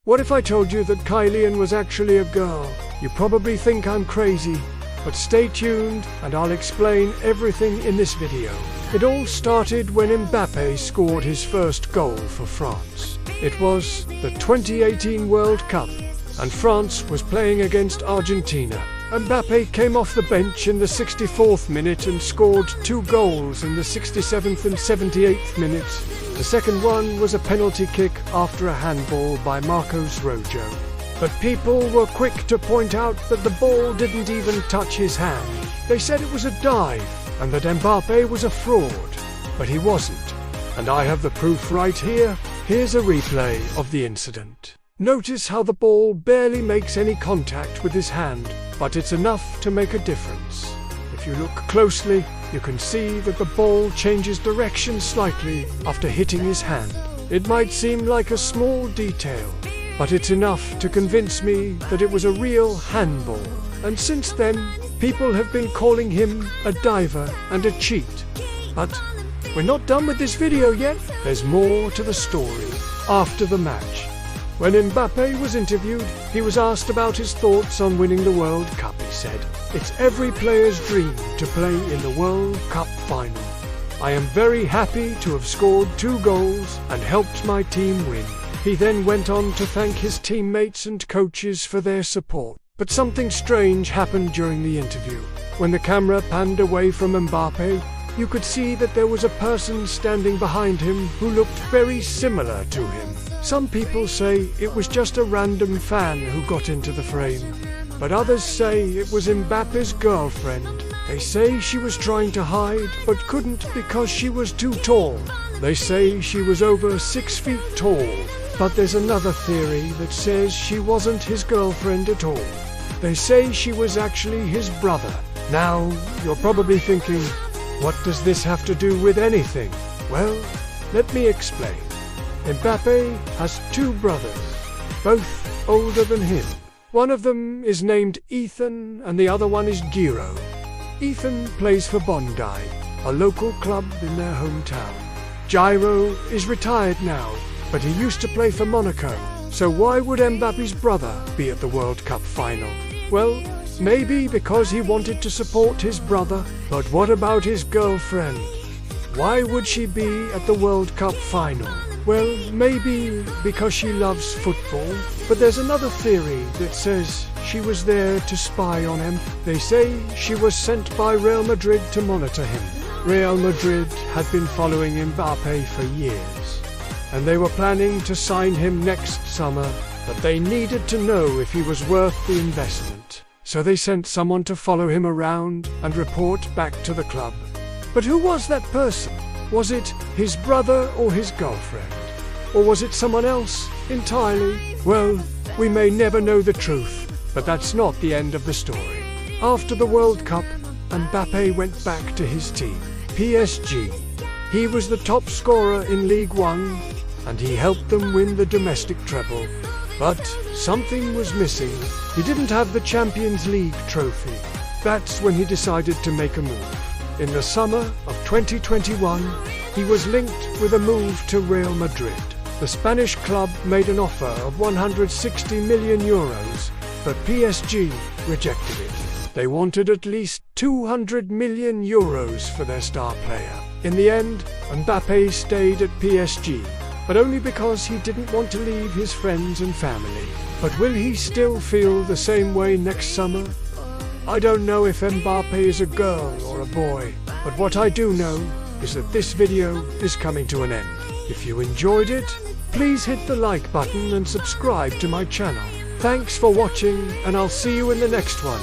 What if I told you that Kylian was actually a girl? You probably think I'm crazy, but stay tuned and I'll explain everything in this video. It all started when Mbappé scored his first goal for France. It was the 2018 World Cup, and France was playing against Argentina. Mbappé came off the bench in the 64th minute and scored 2 goals in the 67th and 78th minutes. The second one was a penalty kick after a handball by Marcos Rojo. But people were quick to point out that the ball didn't even touch his hand. They said it was a dive and that Mbappé was a fraud. But he wasn't. And I have the proof right here. Here's a replay of the incident. Notice how the ball barely makes any contact with his hand, but it's enough to make a difference. If you look closely, you can see that the ball changes direction slightly after hitting his hand. It might seem like a small detail, but it's enough to convince me that it was a real handball. And since then, people have been calling him a diver and a cheat. But we're not done with this video yet. There's more to the story after the match. When Mbappé was interviewed, he was asked about his thoughts on winning the World Cup. He said, "It's every player's dream to play in the World Cup final. I am very happy to have scored 2 goals and helped my team win." He then went on to thank his teammates and coaches for their support. But something strange happened during the interview. When the camera panned away from Mbappé, you could see that there was a person standing behind him who looked very similar to him. Some people say it was just a random fan who got into the frame, but others say it was Mbappe's girlfriend. They say she was trying to hide, but couldn't because she was too tall. They say she was over 6 feet tall, but there's another theory that says she wasn't his girlfriend at all. They say she was actually his brother. Now, you're probably thinking, what does this have to do with anything? Well, let me explain. Mbappé has 2 brothers, both older than him. One of them is named Ethan and the other one is Giro. Ethan plays for Bondy, a local club in their hometown. Giro is retired now, but he used to play for Monaco. So why would Mbappe's brother be at the World Cup final? Well, maybe because he wanted to support his brother. But what about his girlfriend? Why would she be at the World Cup final? Well, maybe because she loves football, but there's another theory that says she was there to spy on him. They say she was sent by Real Madrid to monitor him. Real Madrid had been following Mbappé for years, and they were planning to sign him next summer, but they needed to know if he was worth the investment. So they sent someone to follow him around and report back to the club. But who was that person? Was it his brother or his girlfriend? Or was it someone else entirely? Well, we may never know the truth, but that's not the end of the story. After the World Cup, Mbappé went back to his team, PSG. He was the top scorer in League One, and he helped them win the domestic treble. But something was missing. He didn't have the Champions League trophy. That's when he decided to make a move. In the summer of 2021, he was linked with a move to Real Madrid. The Spanish club made an offer of 160 million euros, but PSG rejected it. They wanted at least 200 million euros for their star player. In the end, Mbappé stayed at PSG, but only because he didn't want to leave his friends and family. But will he still feel the same way next summer? I don't know if Mbappé is a girl or a boy, but what I do know is that this video is coming to an end. If you enjoyed it, please hit the like button and subscribe to my channel. Thanks for watching, and I'll see you in the next one.